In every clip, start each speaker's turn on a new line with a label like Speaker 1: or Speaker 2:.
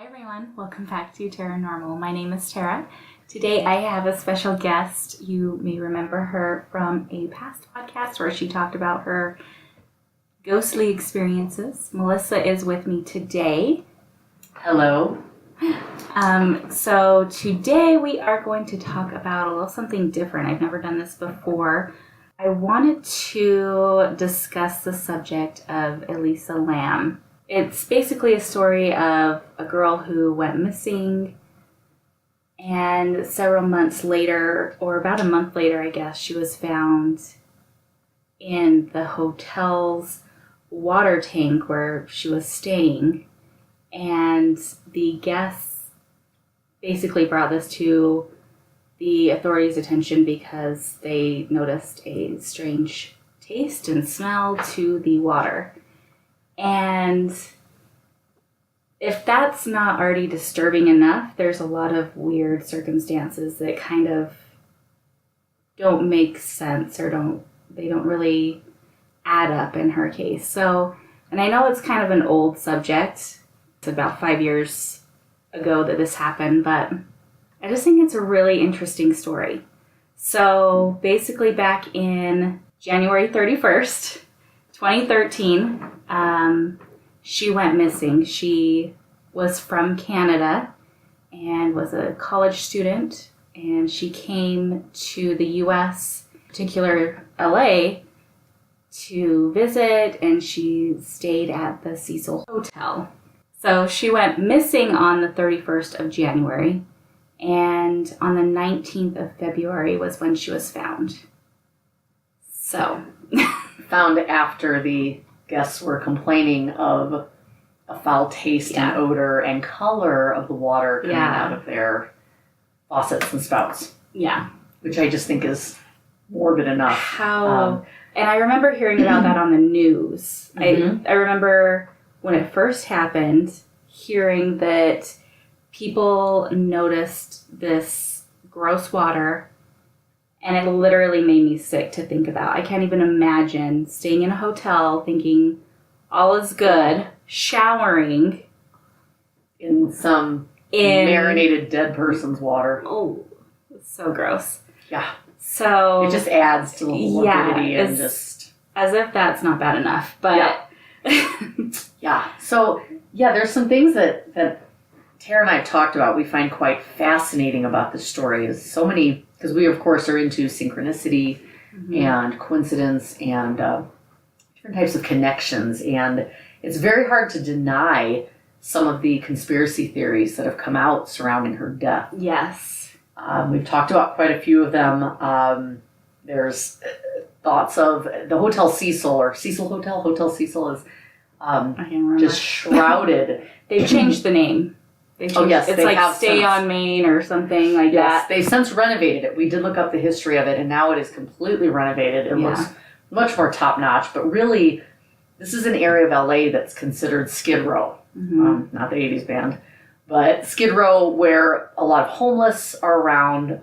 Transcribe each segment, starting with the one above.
Speaker 1: Hi everyone, welcome back to Tara Normal. My name is Tara. Today I have a special guest. You may remember her from a past podcast where she talked about her ghostly experiences. Melissa is with me today.
Speaker 2: Hello.
Speaker 1: So today we are going to talk about a little something different. I've never done this before. I wanted to discuss the subject of Elisa Lam. It's basically a story of a girl who went missing, and several months later, or about a month later, I guess, she was found in the hotel's water tank where she was staying, and the guests basically brought this to the authorities' attention because they noticed a strange taste and smell to the water. And if that's not already disturbing enough, there's a lot of weird circumstances that kind of don't make sense or don't really add up in her case. So, and I know it's kind of an old subject. It's about 5 years ago that this happened, but I just think it's a really interesting story. So basically back in January 31st, 2013, she went missing. She was from Canada and was a college student, and she came to the U.S., particular LA, to visit, and she stayed at the Cecil Hotel. So she went missing on the 31st of January, and on the 19th of February was when she was found. So...
Speaker 2: Found after the guests were complaining of a foul taste and odor and color of the water coming out of their faucets and spouts.
Speaker 1: Yeah.
Speaker 2: Which I just think is morbid enough.
Speaker 1: And I remember hearing about that on the news. Mm-hmm. I remember when it first happened, hearing that people noticed this gross water, and it literally made me sick to think about. I can't even imagine staying in a hotel thinking all is good, showering
Speaker 2: in some marinated dead person's water.
Speaker 1: Oh, it's so gross.
Speaker 2: Yeah.
Speaker 1: So
Speaker 2: it just adds to the morbidity and just...
Speaker 1: As if that's not bad enough, but...
Speaker 2: Yeah. So, there's some things that Tara and I have talked about we find quite fascinating about this story. Is so many... Because we, of course, are into synchronicity and coincidence and different types of connections. And it's very hard to deny some of the conspiracy theories that have come out surrounding her death.
Speaker 1: Yes.
Speaker 2: We've talked about quite a few of them. There's thoughts of the Hotel Cecil, or Cecil Hotel. Hotel Cecil is just shrouded.
Speaker 1: They've changed the name. It's like Stay on Main or something like that.
Speaker 2: They've since renovated it. We did look up the history of it, and now it is completely renovated. It looks much more top-notch, but really, this is an area of LA that's considered Skid Row. Mm-hmm. Not the 80s band, but Skid Row, where a lot of homeless are around.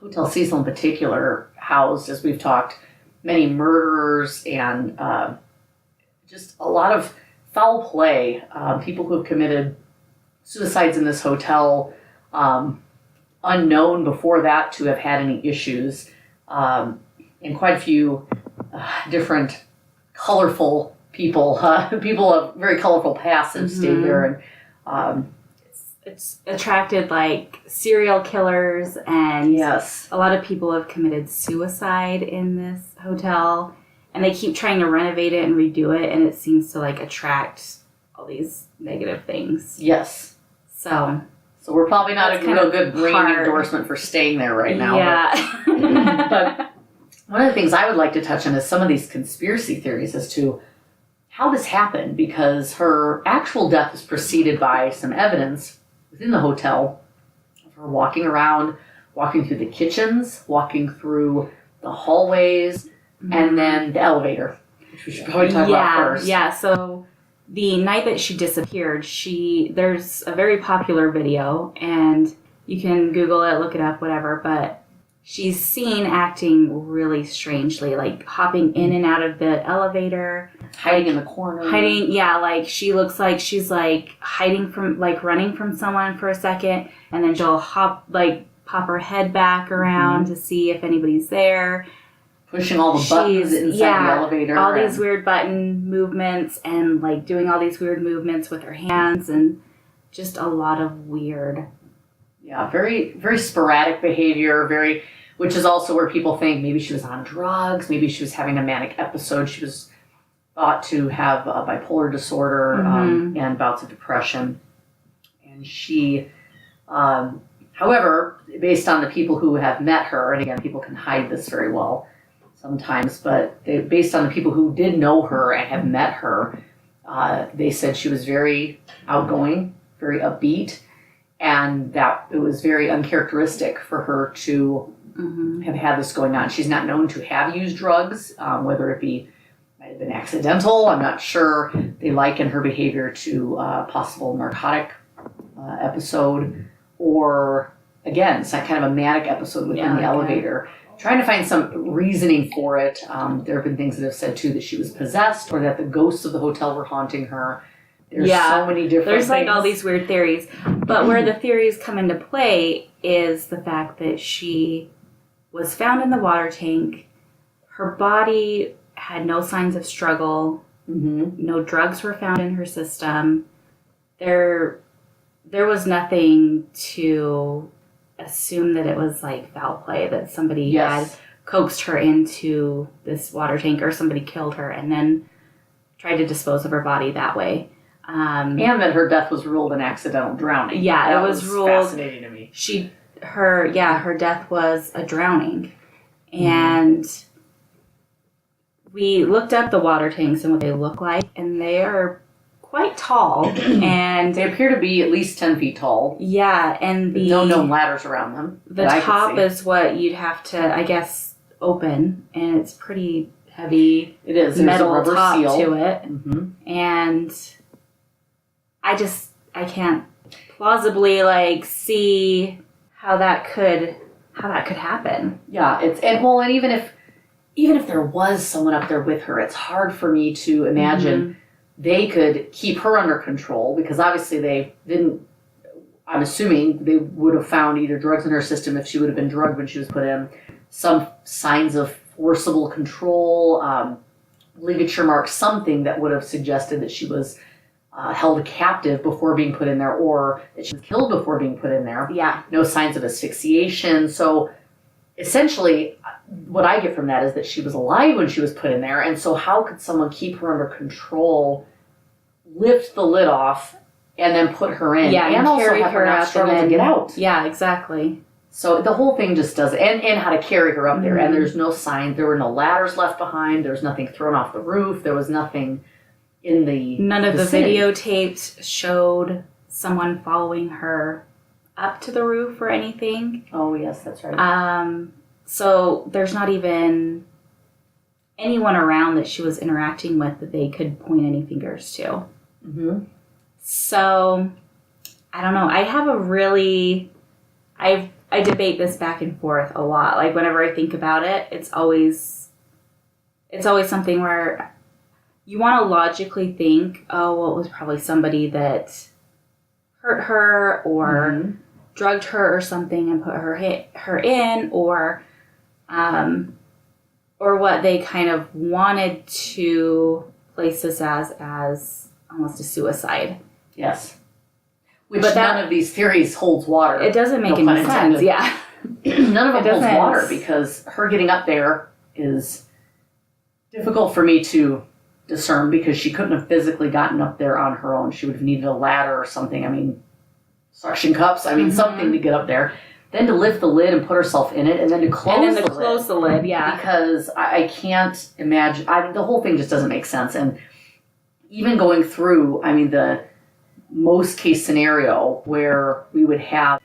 Speaker 2: Hotel Cecil in particular housed, as we've talked, many murderers and just a lot of foul play. People who have committed suicides in this hotel, unknown before that to have had any issues, and quite a few different colorful people, people of very colorful pasts have stayed there, and
Speaker 1: it's attracted like serial killers, and a lot of people have committed suicide in this hotel, and they keep trying to renovate it and redo it, and it seems to like attract all these negative things.
Speaker 2: Yes. So we're probably not a real good brand endorsement for staying there right now.
Speaker 1: Yeah.
Speaker 2: But one of the things I would like to touch on is some of these conspiracy theories as to how this happened, because her actual death is preceded by some evidence within the hotel of her walking around, walking through the kitchens, walking through the hallways, and then the elevator, which we should probably talk about first.
Speaker 1: Yeah, so... The night that she disappeared, there's a very popular video, and you can Google it, look it up, whatever, but she's seen acting really strangely, like hopping in and out of the elevator.
Speaker 2: Hiding in the corner.
Speaker 1: Like she looks like she's like hiding from, like running from someone for a second, and then she'll pop her head back around to see if anybody's there.
Speaker 2: Pushing all the buttons inside the elevator.
Speaker 1: All these weird button movements and like doing all these weird movements with her hands and just a lot of weird.
Speaker 2: Yeah, very, very sporadic behavior, which is also where people think maybe she was on drugs, maybe she was having a manic episode. She was thought to have a bipolar disorder and bouts of depression. And she, however, based on the people who have met her, and again, people can hide this very well sometimes, but based on the people who did know her and have met her, they said she was very outgoing, very upbeat, and that it was very uncharacteristic for her to have had this going on. She's not known to have used drugs, whether it might have been accidental. I'm not sure. They liken her behavior to a possible narcotic episode, or again, some kind of a manic episode within the elevator. Trying to find some reasoning for it. There have been things that have said too that she was possessed, or that the ghosts of the hotel were haunting her. There's so many different
Speaker 1: There's
Speaker 2: things.
Speaker 1: like all these weird theories. But where the theories come into play is the fact that she was found in the water tank. Her body had no signs of struggle. No drugs were found in her system. There was nothing to assume that it was like foul play, that somebody had coaxed her into this water tank, or somebody killed her and then tried to dispose of her body that way. And
Speaker 2: that her death was ruled an accidental drowning.
Speaker 1: Yeah,
Speaker 2: that
Speaker 1: it was ruled
Speaker 2: fascinating to me.
Speaker 1: Her death was a drowning. And we looked up the water tanks and what they look like, and they are quite tall, and
Speaker 2: they appear to be at least 10 feet tall.
Speaker 1: Yeah, and
Speaker 2: no known ladders around them.
Speaker 1: The top is what you'd have to, I guess, open, and it's pretty heavy.
Speaker 2: It is.
Speaker 1: There's metal
Speaker 2: a rubber
Speaker 1: top
Speaker 2: seal
Speaker 1: to it, and I can't plausibly like see how that could happen.
Speaker 2: Yeah, and even if there was someone up there with her, it's hard for me to imagine they could keep her under control, because obviously they didn't. I'm assuming they would have found either drugs in her system if she would have been drugged when she was put in, some signs of forcible control, ligature marks, something that would have suggested that she was held captive before being put in there, or that she was killed before being put in there.
Speaker 1: Yeah.
Speaker 2: No signs of asphyxiation. So essentially, what I get from that is that she was alive when she was put in there, and so how could someone keep her under control, lift the lid off, and then put her in, and also
Speaker 1: carry
Speaker 2: have her not
Speaker 1: out
Speaker 2: struggle to get out?
Speaker 1: Yeah, exactly.
Speaker 2: So the whole thing just does, and how to carry her up there, and there's no sign, there were no ladders left behind, there's nothing thrown off the roof, there was nothing in the
Speaker 1: None of
Speaker 2: vicinity.
Speaker 1: the videotapes showed someone following her up to the roof or anything.
Speaker 2: Oh, yes, that's right.
Speaker 1: So there's not even anyone around that she was interacting with that they could point any fingers to. So, I don't know. I have I debate this back and forth a lot. Like, whenever I think about it, it's always something where you want to logically think, oh, well, it was probably somebody that hurt her or drugged her or something and put her in, or what they kind of wanted to place this as almost a suicide.
Speaker 2: Yes. But none of these theories holds water.
Speaker 1: It doesn't make any sense. Yeah.
Speaker 2: None of them holds water, because her getting up there is difficult for me to discern, because she couldn't have physically gotten up there on her own. She would have needed a ladder or something. I mean, suction cups. I mean, something to get up there. Then to lift the lid and put herself in it, and then to close
Speaker 1: the lid. Yeah.
Speaker 2: Because I can't imagine. The whole thing just doesn't make sense. And even going through, I mean, the most case scenario where we would have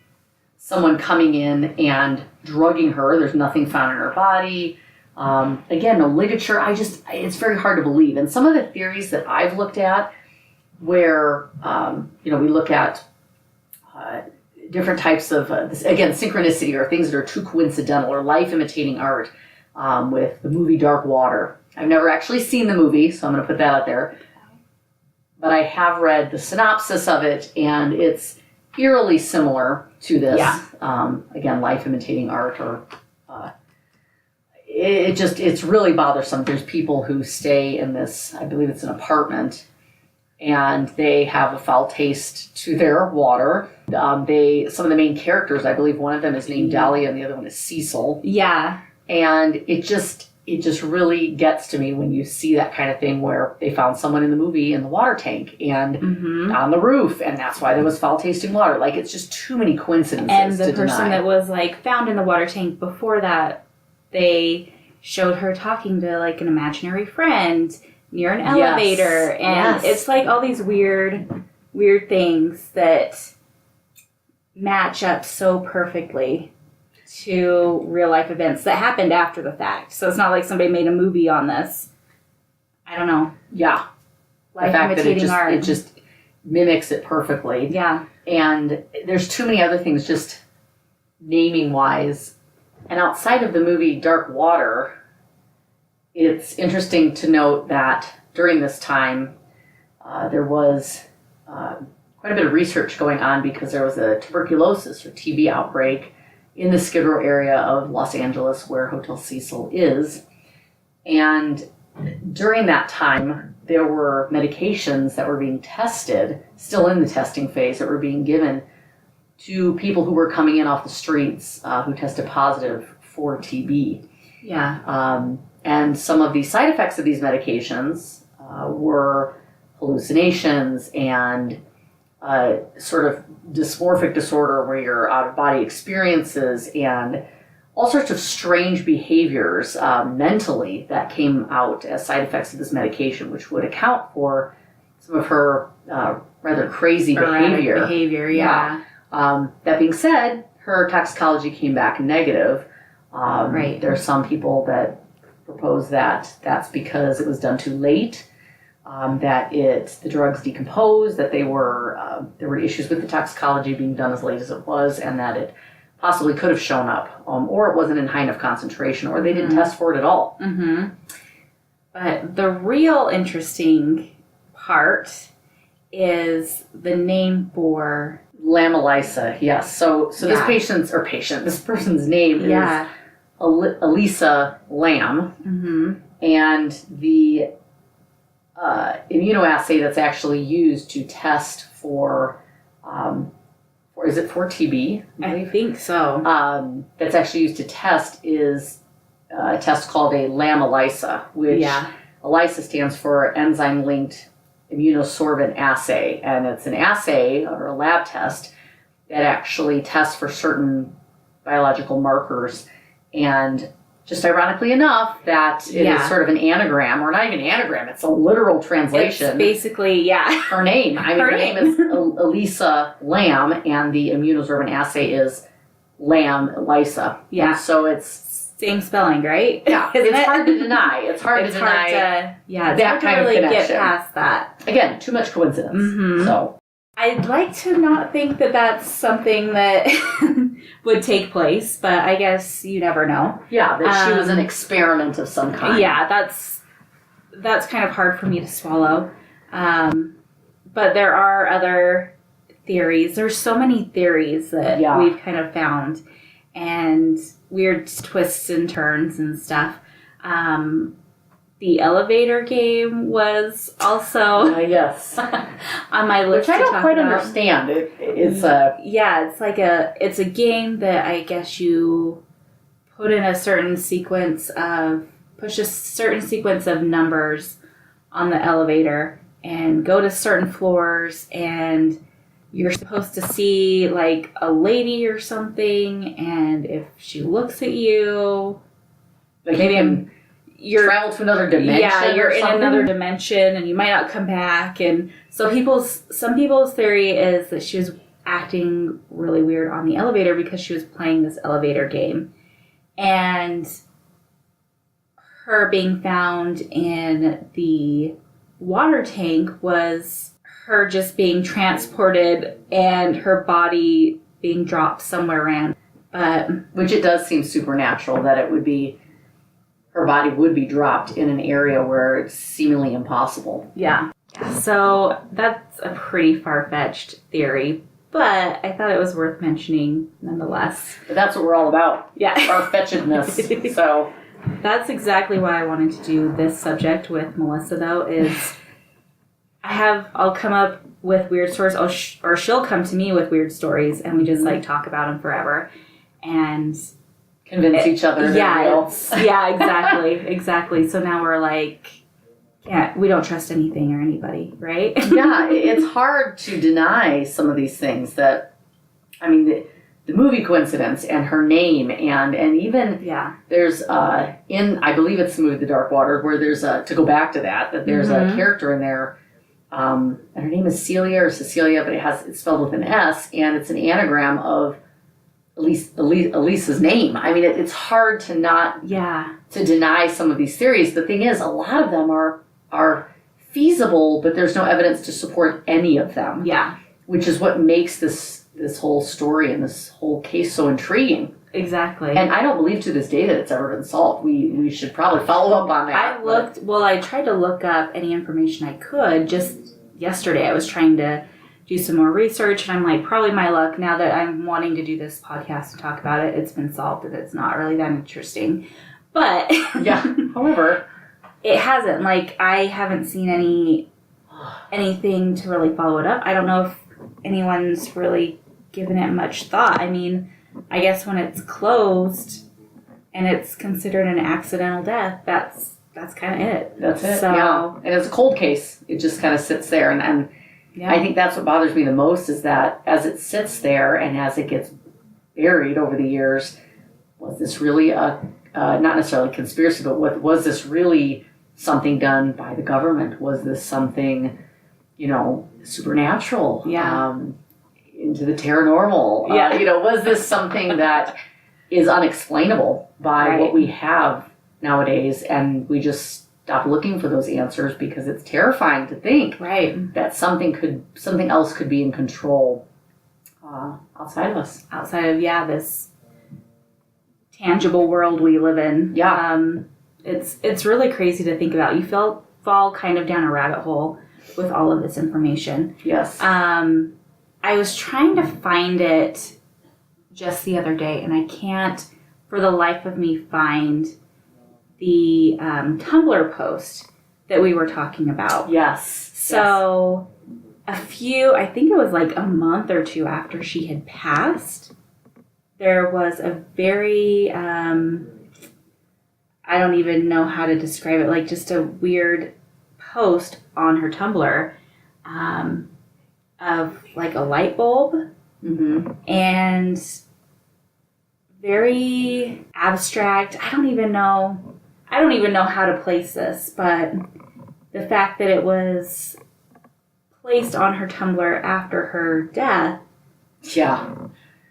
Speaker 2: someone coming in and drugging her. There's nothing found in her body. Again, no ligature. It's very hard to believe. And some of the theories that I've looked at where, we look at different types of, again, synchronicity or things that are too coincidental or life imitating art with the movie Dark Water. I've never actually seen the movie, so I'm going to put that out there. But I have read the synopsis of it, and it's eerily similar to this.
Speaker 1: Yeah.
Speaker 2: Again, life imitating art, or it's really bothersome. There's people who stay in this, I believe it's an apartment, and they have a foul taste to their water. Some of the main characters, I believe one of them is named Dahlia and the other one is Cecil.
Speaker 1: Yeah.
Speaker 2: And it just really gets to me when you see that kind of thing where they found someone in the movie in the water tank and on the roof, and that's why there was foul tasting water. Like, it's just too many coincidences.
Speaker 1: And the
Speaker 2: to
Speaker 1: person
Speaker 2: deny.
Speaker 1: that was like found in the water tank before that, they showed her talking to like an imaginary friend near an elevator, and it's like all these weird things that match up so perfectly to real life events that happened after the fact. So it's not like somebody made a movie on this. I don't know.
Speaker 2: Yeah.
Speaker 1: Life
Speaker 2: the fact
Speaker 1: imitating
Speaker 2: that
Speaker 1: art.
Speaker 2: it just mimics it perfectly.
Speaker 1: Yeah.
Speaker 2: And there's too many other things just naming wise. And outside of the movie Dark Water, it's interesting to note that during this time, there was quite a bit of research going on because there was a tuberculosis or TB outbreak in the Skid Row area of Los Angeles where Hotel Cecil is. And during that time, there were medications that were being tested, still in the testing phase, that were being given to people who were coming in off the streets who tested positive for TB.
Speaker 1: Yeah.
Speaker 2: And some of the side effects of these medications were hallucinations and sort of dysmorphic disorder where you're out-of-body experiences and all sorts of strange behaviors mentally that came out as side effects of this medication, which would account for some of her rather crazy behavior.
Speaker 1: Yeah.
Speaker 2: That being said, her toxicology came back negative.
Speaker 1: Right.
Speaker 2: There are some people that propose that that's because it was done too late, that the drugs decomposed, that there were issues with the toxicology being done as late as it was, and that it possibly could have shown up, or it wasn't in high enough concentration, or they didn't test for it at all.
Speaker 1: Mm-hmm. But the real interesting part is the name for
Speaker 2: Lam Elisa, yes. So this this person's name is Elisa Lam, and the immunoassay that's actually used to test for is it for TB?
Speaker 1: I think so.
Speaker 2: That's actually used to test is a test called a Lam ELISA, which ELISA stands for enzyme-linked immunosorbent assay, and it's an assay or a lab test that actually tests for certain biological markers. And just ironically enough, that it is sort of an anagram, or not even an anagram, it's a literal translation.
Speaker 1: It's basically,
Speaker 2: her name. Her name is Elisa Lam, and the immunosorbent assay is Lam ELISA.
Speaker 1: Yeah.
Speaker 2: And so it's
Speaker 1: same spelling, right?
Speaker 2: Yeah. It's hard to deny. It's hard to deny that kind of connection.
Speaker 1: Get past that.
Speaker 2: Again, too much coincidence.
Speaker 1: Mm-hmm.
Speaker 2: So
Speaker 1: I'd like to not think that that's something that would take place, but I guess you never know.
Speaker 2: Yeah, that she was an experiment of some kind.
Speaker 1: Yeah, that's kind of hard for me to swallow. But there are other theories. There's so many theories that we've kind of found, and weird twists and turns and stuff. The elevator game was also on my list.
Speaker 2: Which I don't quite understand. It's
Speaker 1: it's a game that I guess you put in a certain sequence of numbers on the elevator and go to certain floors, and you're supposed to see like a lady or something, and if she looks at you,
Speaker 2: you're travel to another dimension.
Speaker 1: Yeah, you're in another dimension, and you might not come back. And so some people's theory is that she was acting really weird on the elevator because she was playing this elevator game, and her being found in the water tank was her just being transported and her body being dropped somewhere random. But
Speaker 2: which it does seem supernatural that it would be, her body would be dropped in an area where it's seemingly impossible.
Speaker 1: Yeah. So that's a pretty far-fetched theory, but I thought it was worth mentioning nonetheless.
Speaker 2: But that's what we're all about.
Speaker 1: Yeah.
Speaker 2: Far-fetchedness. So
Speaker 1: that's exactly why I wanted to do this subject with Melissa, though, is I'll come up with weird stories, or she'll come to me with weird stories, and we just like talk about them forever and
Speaker 2: convince each other they're real.
Speaker 1: Yeah, exactly. So now we're like, we don't trust anything or anybody, right?
Speaker 2: Yeah, it's hard to deny some of these things that, I mean, the movie coincidence and her name and even there's I believe it's the movie The Dark Water, where there's to go back to that there's a character in there, and her name is Celia or Cecilia, but it's spelled with an S, and it's an anagram of Elisa's name. I mean, it's hard to to deny some of these theories. The thing is, a lot of them are feasible, but there's no evidence to support any of them.
Speaker 1: Yeah.
Speaker 2: Which is what makes this whole story and this whole case so intriguing.
Speaker 1: Exactly.
Speaker 2: And I don't believe to this day that it's ever been solved. We should probably follow up on that.
Speaker 1: I tried to look up any information I could. Just yesterday I was trying to do some more research, and I'm like, probably my luck now that I'm wanting to do this podcast to talk about it, it's been solved and it's not really that interesting. But
Speaker 2: yeah, however,
Speaker 1: it hasn't. Like, I haven't seen anything to really follow it up. I don't know if anyone's really given it much thought. I mean, I guess when it's closed and it's considered an accidental death, that's kind of it.
Speaker 2: That's it.
Speaker 1: So,
Speaker 2: yeah. And it's a cold case. It just kind of sits there, and I think that's what bothers me the most, is that as it sits there and as it gets buried over the years, was this really not necessarily conspiracy, but was this really something done by the government? Was this something, supernatural?
Speaker 1: Yeah.
Speaker 2: Into the paranormal?
Speaker 1: Yeah.
Speaker 2: Was this something that is unexplainable by what we have nowadays, and we just stop looking for those answers because it's terrifying to think that something else could be in control outside of us.
Speaker 1: Outside of, this tangible world we live in.
Speaker 2: Yeah.
Speaker 1: It's really crazy to think about. You fall kind of down a rabbit hole with all of this information.
Speaker 2: Yes.
Speaker 1: I was trying to find it just the other day, and I can't for the life of me find the Tumblr post that we were talking about.
Speaker 2: Yes.
Speaker 1: So I think it was like a month or two after she had passed, there was a very, I don't even know how to describe it, like just a weird post on her Tumblr of like a light bulb and very abstract. I don't even know how to place this, but the fact that it was placed on her Tumblr after her death,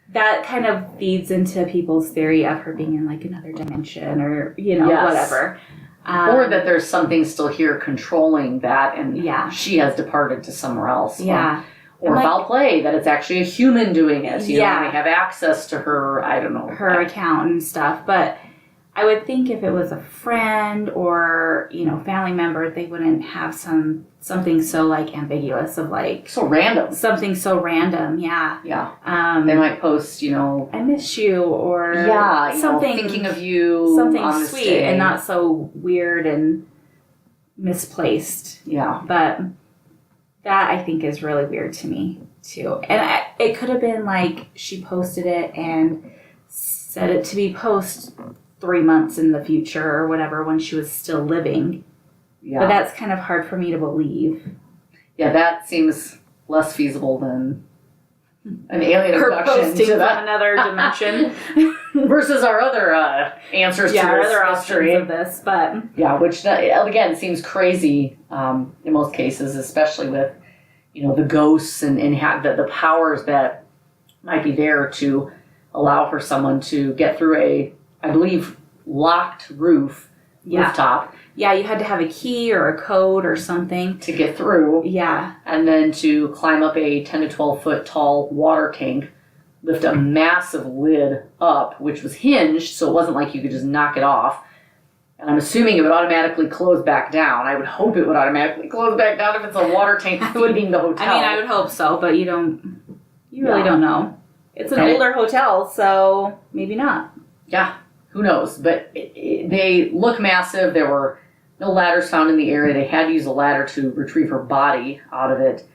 Speaker 1: that kind of feeds into people's theory of her being in like another dimension or, whatever.
Speaker 2: Or that there's something still here controlling that, and she has departed to somewhere else.
Speaker 1: Yeah.
Speaker 2: Or foul play, that it's actually a human doing it. They have access to her, I don't know.
Speaker 1: Her account and stuff. But I would think if it was a friend or, family member, they wouldn't have something so like ambiguous of like...
Speaker 2: So random.
Speaker 1: Something so random, yeah.
Speaker 2: Yeah. They might post,
Speaker 1: I miss you, or something...
Speaker 2: thinking of you.
Speaker 1: Something
Speaker 2: on
Speaker 1: sweet
Speaker 2: day.
Speaker 1: and not so weird and misplaced.
Speaker 2: Yeah.
Speaker 1: But that, I think, is really weird to me, too. And it could have been like she posted it and set it to be post 3 months in the future or whatever when she was still living. Yeah. But that's kind of hard for me to believe.
Speaker 2: Yeah, that seems less feasible than an alien abduction.
Speaker 1: Her posting from another dimension.
Speaker 2: Versus our other answers to
Speaker 1: our
Speaker 2: this
Speaker 1: other
Speaker 2: mystery.
Speaker 1: options of this, but...
Speaker 2: Yeah, which, again, seems crazy in most cases, especially with, the ghosts and the powers that might be there to allow for someone to get through a, I believe, locked rooftop. Yeah,
Speaker 1: you had to have a key or a code or something.
Speaker 2: To get through.
Speaker 1: Yeah.
Speaker 2: And then to climb up a 10 to 12 foot tall water tank lift a massive lid up, which was hinged, so it wasn't like you could just knock it off. And I'm assuming it would automatically close back down. I would hope it would automatically close back down if it's a water tank feeding the hotel.
Speaker 1: I mean, I would hope so, but you really don't know. It's an older hotel, so maybe not.
Speaker 2: Yeah, who knows? But they look massive. There were no ladders found in the area. They had to use a ladder to retrieve her body out of it.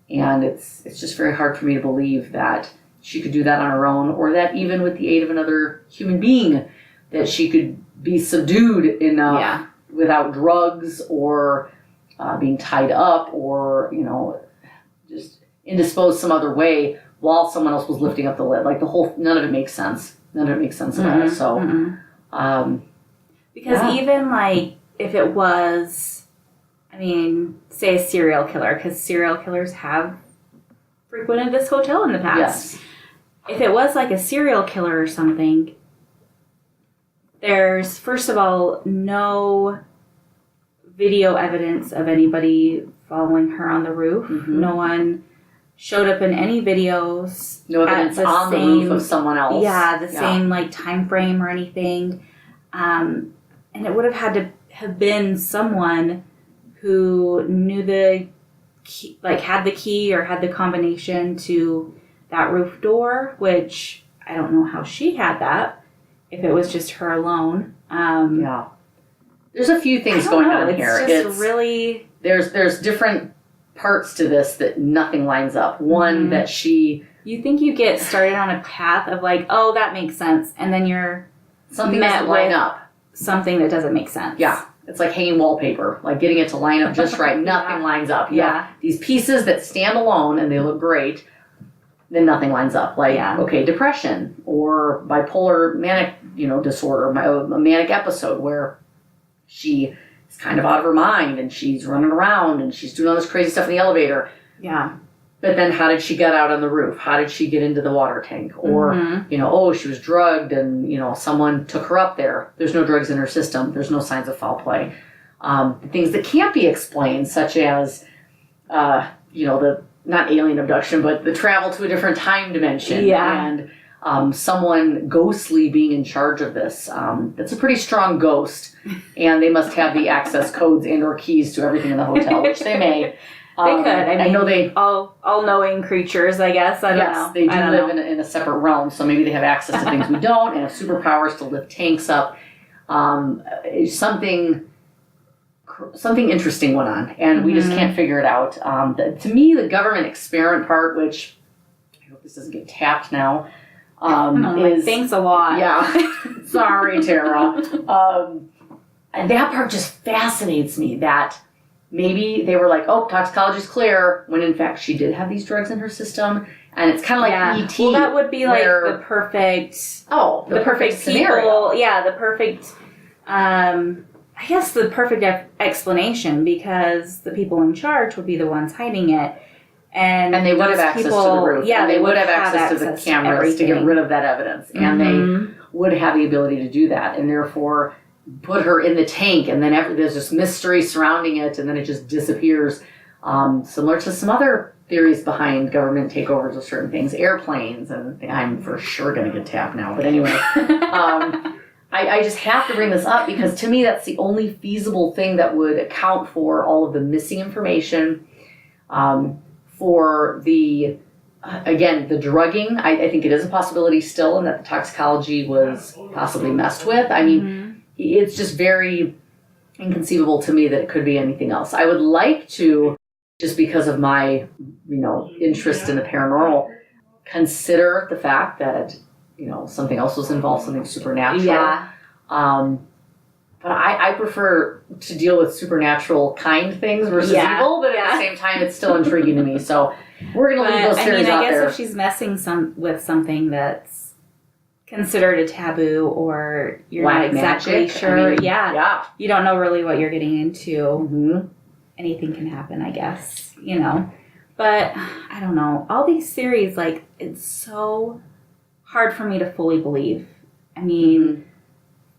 Speaker 2: And it's just very hard for me to believe that she could do that on her own, or that even with the aid of another human being, that she could be subdued enough without drugs or being tied up or, just indisposed some other way while someone else was lifting up the lid. Like none of it makes sense. None of it makes sense at all. So,
Speaker 1: because even like if it was, say a serial killer, because serial killers have frequented this hotel in the past.
Speaker 2: Yes.
Speaker 1: If it was like a serial killer or something, there's, first of all, no video evidence of anybody following her on the roof. Mm-hmm. No one showed up in any videos.
Speaker 2: No evidence on the roof of someone else.
Speaker 1: Yeah, the same like time frame or anything. And it would have had to have been someone who knew the key, like had the key or had the combination to that roof door, which I don't know how she had that. If it was just her alone.
Speaker 2: There's a few things going on here.
Speaker 1: It's really...
Speaker 2: There's different parts to this that nothing lines up. One, that she...
Speaker 1: You think you get started on a path of like, oh, that makes sense. And then you're
Speaker 2: something doesn't line up.
Speaker 1: Something that doesn't make sense.
Speaker 2: Yeah. It's like hanging wallpaper. Like getting it to line up just right. Nothing lines up. You have these pieces that stand alone and they look great. Then nothing lines up. Like, okay, depression or bipolar manic, disorder, a manic episode where she is kind of out of her mind and she's running around and she's doing all this crazy stuff in the elevator.
Speaker 1: Yeah.
Speaker 2: But then how did she get out on the roof? How did she get into the water tank? Or, she was drugged and, someone took her up there. There's no drugs in her system. There's no signs of foul play. Things that can't be explained, such as, the not alien abduction, but the travel to a different time dimension. Yeah. And someone ghostly being in charge of this. That's a pretty strong ghost. And they must have the access codes and or keys to everything in the hotel, which they may.
Speaker 1: They could.
Speaker 2: I know they...
Speaker 1: All-knowing creatures, I guess. I don't know.
Speaker 2: Yes, they do live in a separate realm, so maybe they have access to things we don't and have superpowers to lift tanks up. Something interesting went on, and we just can't figure it out. To me, the government experiment part, which I hope this doesn't get tapped now, is...
Speaker 1: Thanks a lot.
Speaker 2: Yeah. Sorry, Tara. And that part just fascinates me, that maybe they were like, oh, toxicology's clear, when in fact she did have these drugs in her system. And it's kind of like E.T.
Speaker 1: Well, that would be like the perfect...
Speaker 2: Oh, the perfect scenario.
Speaker 1: Yeah, the perfect... I guess the perfect explanation, because the people in charge would be the ones hiding it. And
Speaker 2: they would have access to the roof.
Speaker 1: Yeah,
Speaker 2: they would have access to the cameras to get rid of that evidence. And they would have the ability to do that. And therefore put her in the tank. And then there's this mystery surrounding it. And then it just disappears. Similar to some other theories behind government takeovers of certain things. Airplanes. And I'm for sure going to get tapped now. But anyway. I just have to bring this up because to me that's the only feasible thing that would account for all of the missing information, for the drugging. I think it is a possibility still, and that the toxicology was possibly messed with. I mean, it's just very inconceivable to me that it could be anything else. I would like to, just because of my, interest in the paranormal, consider the fact that something else was involved, something supernatural.
Speaker 1: Yeah.
Speaker 2: But I prefer to deal with supernatural kind things versus evil, but at the same time, it's still intriguing to me. So we're going to leave those theories out there.
Speaker 1: I guess if she's messing with something that's considered a taboo, or you're not exactly sure, you don't know really what you're getting into, anything can happen, I guess, But I don't know. All these theories, it's so hard for me to fully believe. I mean,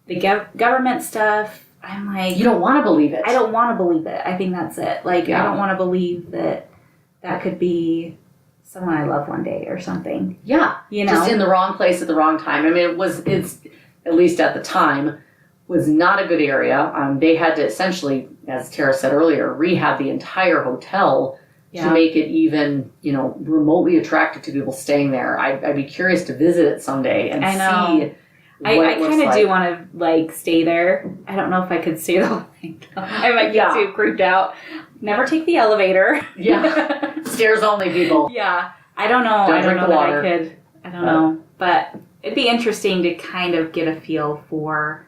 Speaker 1: the government stuff, I'm like...
Speaker 2: You don't want to believe it.
Speaker 1: I don't want to believe it. I think that's it. I don't want to believe that could be someone I love one day or something.
Speaker 2: Yeah.
Speaker 1: You know?
Speaker 2: Just in the wrong place at the wrong time. I mean, it's, at least at the time, was not a good area. They had to essentially, as Tara said earlier, rehab the entire hotel to make it even, remotely attractive to people staying there. I'd be curious to visit it someday and see what
Speaker 1: I
Speaker 2: it looks
Speaker 1: kind of
Speaker 2: like.
Speaker 1: do want to, stay there. I don't know if I could stay the whole thing. I might get too creeped out. Never take the elevator.
Speaker 2: Yeah. Stairs only, people.
Speaker 1: Yeah. I don't know.
Speaker 2: Don't
Speaker 1: I don't
Speaker 2: drink
Speaker 1: know
Speaker 2: the
Speaker 1: that
Speaker 2: water.
Speaker 1: I could. I don't know. But it'd be interesting to kind of get a feel for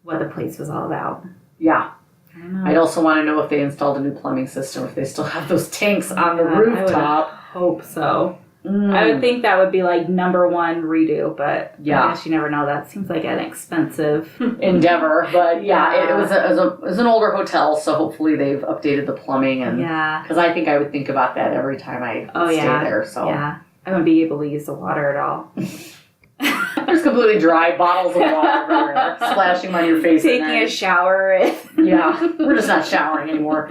Speaker 1: what the place was all about.
Speaker 2: Yeah.
Speaker 1: I don't know.
Speaker 2: I'd also want to know if they installed a new plumbing system, if they still have those tanks on the rooftop.
Speaker 1: I would hope so. I would think that would be number one redo, but I guess you never know. That seems like an expensive
Speaker 2: endeavor. But it was an older hotel, so hopefully they've updated the plumbing. And because I think I would think about that every time I stay there. So
Speaker 1: I wouldn't be able to use the water at all.
Speaker 2: There's completely dry bottles of water everywhere, splashing on your face.
Speaker 1: Taking a shower.
Speaker 2: We're just not showering anymore.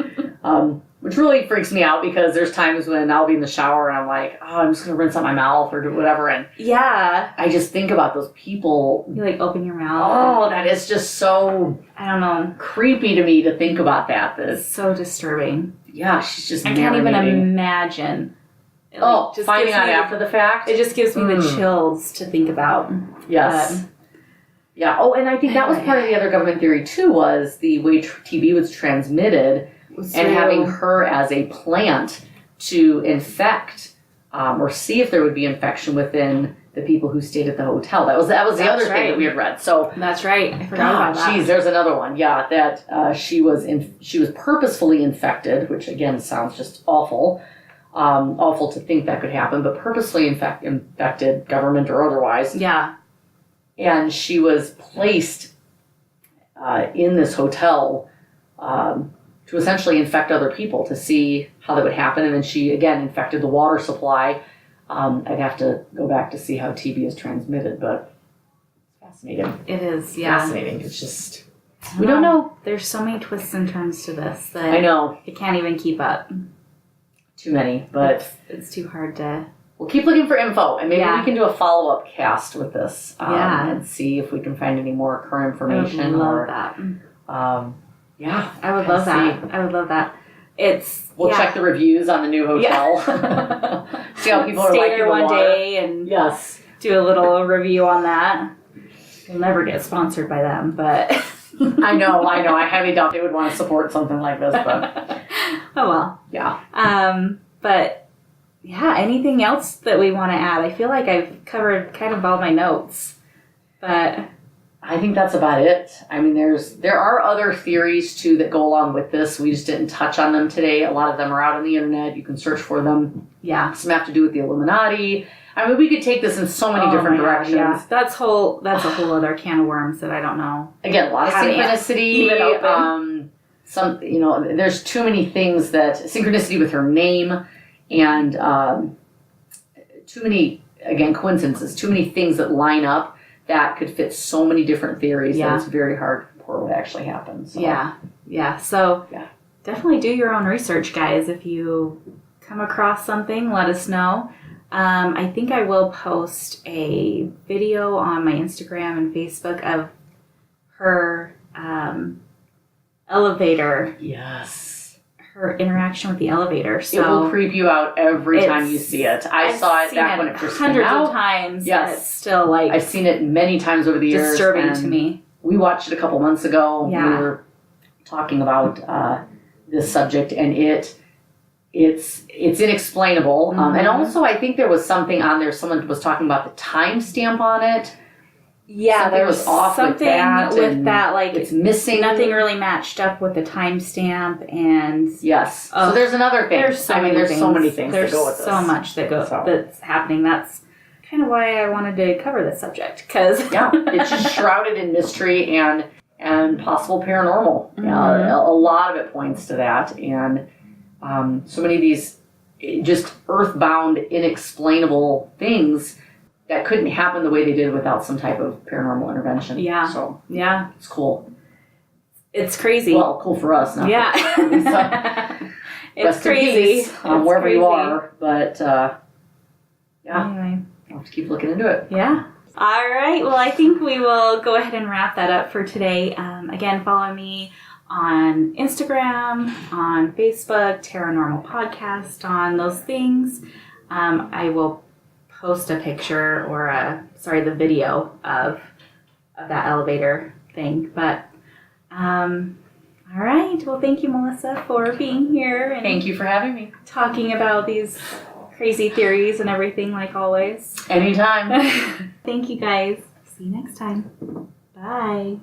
Speaker 2: Which really freaks me out because there's times when I'll be in the shower and I'm like, I'm just going to rinse out my mouth or do whatever. And I just think about those people.
Speaker 1: You open your mouth.
Speaker 2: Oh, that is just so,
Speaker 1: I don't know,
Speaker 2: creepy to me to think about that.
Speaker 1: It's so distributing.
Speaker 2: Yeah, she's just
Speaker 1: I can't even imagine.
Speaker 2: Just finding out after the fact.
Speaker 1: It just gives me the chills to think about.
Speaker 2: Yes. Oh, and I think that was part of the other government theory too, was the way TB was transmitted. And having her as a plant to infect or see if there would be infection within the people who stayed at the hotel. That was the other thing that we had read. So
Speaker 1: that's right. I forgot about that.
Speaker 2: Geez, there's another one. Yeah, that she was purposefully infected, which again sounds just awful. Awful to think that could happen, but purposely infected, government or otherwise.
Speaker 1: Yeah.
Speaker 2: And she was placed in this hotel to essentially infect other people to see how that would happen. And then she, again, infected the water supply. I'd have to go back to see how TB is transmitted, but it's fascinating.
Speaker 1: It is, yeah.
Speaker 2: Fascinating. It's just, we don't know.
Speaker 1: There's so many twists and turns to this that
Speaker 2: I know.
Speaker 1: You can't even keep up.
Speaker 2: Too many, but
Speaker 1: it's too hard to.
Speaker 2: We'll keep looking for info, and maybe we can do a follow-up cast with this and see if we can find any more current information.
Speaker 1: I would love that.
Speaker 2: I
Speaker 1: would love that. I would love that.
Speaker 2: We'll check the reviews on the new hotel. See how people are liking
Speaker 1: there one day and do a little review on that. We'll never get sponsored by them, but
Speaker 2: I know. I highly doubt they would want to support something like this, but
Speaker 1: oh well.
Speaker 2: Yeah.
Speaker 1: But yeah, anything else that we want to add? I feel like I've covered kind of all my notes, but
Speaker 2: I think that's about it. I mean, there are other theories too that go along with this. We just didn't touch on them today. A lot of them are out on the internet. You can search for them.
Speaker 1: Yeah.
Speaker 2: Some have to do with the Illuminati. I mean, we could take this in so many different directions.
Speaker 1: Yeah. That's a whole other can of worms that I don't know.
Speaker 2: Again, a lot of synchronicity. There's too many things that synchronicity with her name, and too many coincidences. Too many things that line up that could fit so many different theories that it's very hard for what actually happens. So.
Speaker 1: Yeah. So definitely do your own research, guys. If you come across something, let us know. I think I will post a video on my Instagram and Facebook of her elevator.
Speaker 2: Yes.
Speaker 1: Her interaction with the elevator. So
Speaker 2: it will creep you out every time you see it. I saw it back when it first came out.
Speaker 1: Hundreds of times.
Speaker 2: Yes.
Speaker 1: It's still
Speaker 2: I've seen it many times over the years.
Speaker 1: Disturbing to me.
Speaker 2: We watched it a couple months ago.
Speaker 1: Yeah.
Speaker 2: We were talking about this subject, and it's inexplainable. And also, I think there was something on there. Someone was talking about the timestamp on it.
Speaker 1: Yeah, there was
Speaker 2: off
Speaker 1: something with that,
Speaker 2: it's missing.
Speaker 1: Nothing really matched up with the timestamp, and
Speaker 2: so there's another thing.
Speaker 1: There's so many things
Speaker 2: that go with this.
Speaker 1: So much that's happening. That's kind of why I wanted to cover this subject, because
Speaker 2: it's just shrouded in mystery and possible paranormal. A lot of it points to that, and so many of these just earthbound, inexplainable things that couldn't happen the way they did without some type of paranormal intervention.
Speaker 1: Yeah.
Speaker 2: So it's cool.
Speaker 1: It's crazy.
Speaker 2: Well, cool for us. Not for
Speaker 1: it's crazy.
Speaker 2: wherever you are, but Yeah.
Speaker 1: Anyway.
Speaker 2: I'll have to keep looking into it.
Speaker 1: Yeah. All right. Well, I think we will go ahead and wrap that up for today. Again, follow me on Instagram, on Facebook, Terranormal Podcast, on those things. I will post a picture or the video of that elevator thing. But all right. Well, thank you, Melissa, for being here and
Speaker 2: Thank you for having me.
Speaker 1: talking about these crazy theories and everything, like always.
Speaker 2: Anytime.
Speaker 1: Thank you, guys. See you next time. Bye.